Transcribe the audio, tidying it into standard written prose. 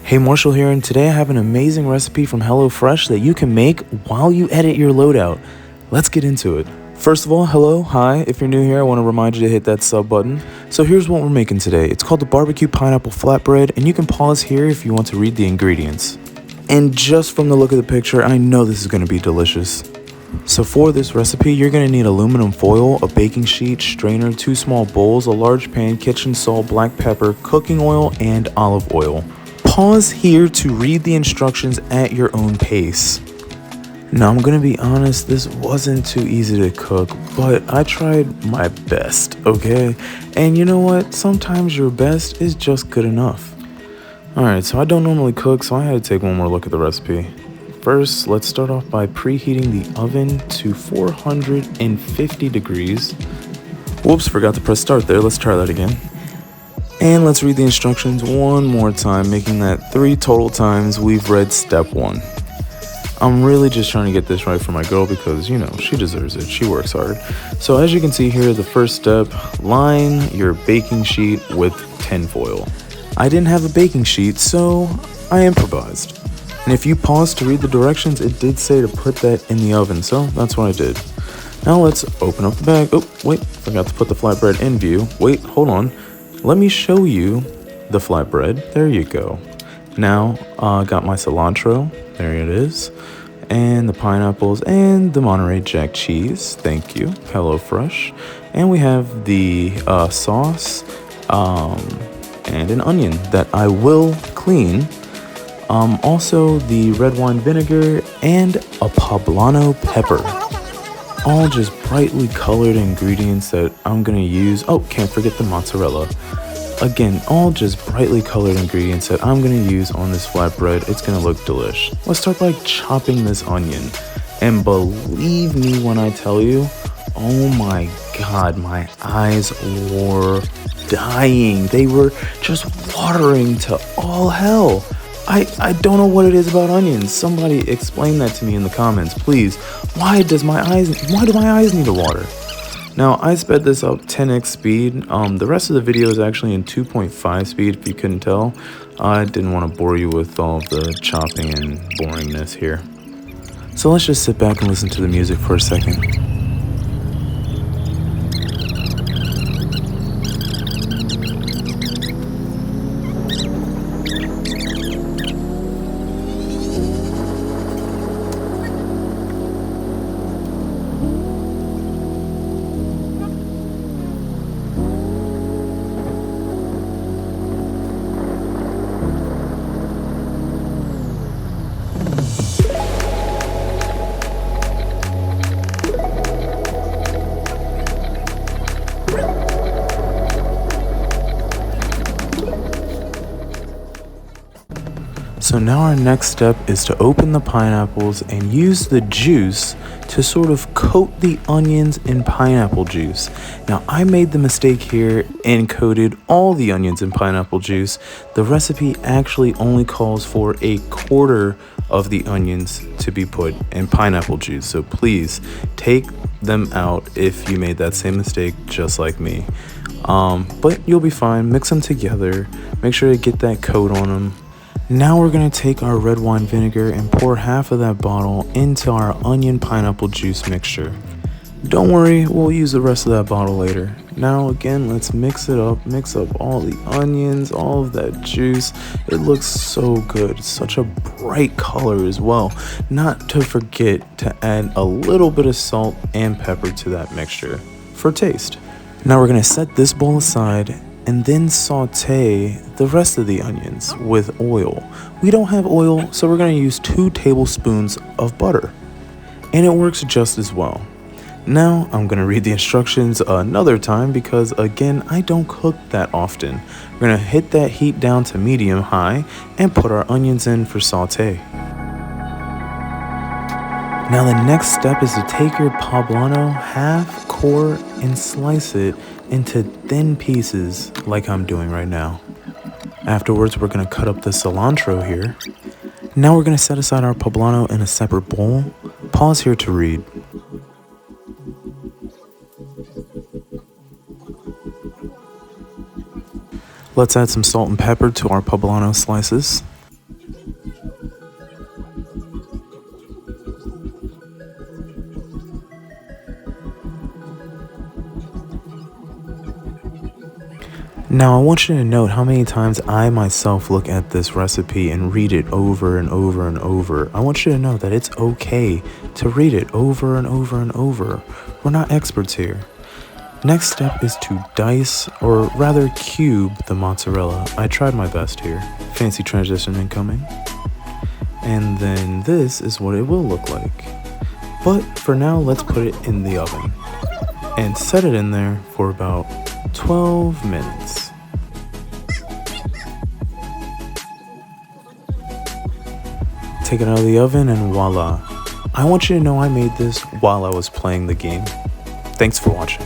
Hey, Marshall here, and today I have an amazing recipe from HelloFresh that you can make while you edit your loadout. Let's get into it. First of all, hello, hi. If you're new here, I want to remind you to hit that sub button. So here's what we're making today. It's called the BBQ Pineapple Flatbread, and you can pause here if you want to read the ingredients. And just from the look of the picture, I know this is going to be delicious. So for this recipe, you're going to need aluminum foil, a baking sheet, strainer, 2 small bowls, a large pan, kitchen salt, black pepper, cooking oil, and olive oil. Pause here to read the instructions at your own pace. Now, I'm going to be honest, this wasn't too easy to cook, but I tried my best, okay? And you know what? Sometimes your best is just good enough. Alright, so I don't normally cook, so I had to take one more look at the recipe. First, let's start off by preheating the oven to 450 degrees. Whoops, forgot to press start there. Let's try that again. And let's read the instructions one more time, making that 3 total times we've read step 1. I'm really just trying to get this right for my girl because, you know, she deserves it. She works hard. So as you can see here, the first step, line your baking sheet with tinfoil. I didn't have a baking sheet, so I improvised. And if you pause to read the directions, it did say to put that in the oven, so that's what I did. Now let's open up the bag. Oh, wait, forgot to put the flatbread in view. Wait, hold on. Let me show you the flatbread. There you go. Now, got my cilantro. There it is. And the pineapples and the Monterey Jack cheese. Thank you, HelloFresh. And we have the sauce and an onion that I will clean. Also the red wine vinegar and a poblano pepper. All just brightly colored ingredients that I'm gonna use. Oh, can't forget the mozzarella. Again, all just brightly colored ingredients that I'm gonna use on this flatbread. It's gonna look delish. Let's start by chopping this onion. And believe me when I tell you, oh my God, my eyes were dying. They were just watering to all hell. I don't know what it is about onions. Somebody explain that to me in the comments, please. Why do my eyes need to water? Now, I sped this up 10x speed. The rest of the video is actually in 2.5 speed, if you couldn't tell. I didn't want to bore you with all the chopping and boringness here. So let's just sit back and listen to the music for a second. So now our next step is to open the pineapples and use the juice to sort of coat the onions in pineapple juice. Now I made the mistake here and coated all the onions in pineapple juice. The recipe actually only calls for 1/4 of the onions to be put in pineapple juice. So please take them out if you made that same mistake just like me. But you'll be fine. Mix them together. Make sure to get that coat on them. Now we're going to take our red wine vinegar and pour half of that bottle into our onion pineapple juice mixture. Don't worry, we'll use the rest of that bottle later. Now again, let's mix it up, mix up all the onions, all of that juice. It looks so good, such a bright color as well. Not to forget to add a little bit of salt and pepper to that mixture for taste. Now we're going to set this bowl aside and then saute the rest of the onions with oil. We don't have oil, so we're gonna use 2 tablespoons of butter. And it works just as well. Now, I'm gonna read the instructions another time because again, I don't cook that often. We're gonna hit that heat down to medium high and put our onions in for saute. Now the next step is to take your poblano, half, core, and slice it into thin pieces like I'm doing right now. Afterwards, we're going to cut up the cilantro here. Now we're going to set aside our poblano in a separate bowl. Pause here to read. Let's add some salt and pepper to our poblano slices. Now I want you to note how many times I myself look at this recipe and read it over and over and over. I want you to know that it's okay to read it over and over and over. We're not experts here. Next step is to dice, or rather cube, the mozzarella. I tried my best here. Fancy transition incoming. And then this is what it will look like. But for now, let's put it in the oven and set it in there for about 12 minutes. Take it out of the oven and voila. I want you to know I made this while I was playing the game. Thanks for watching.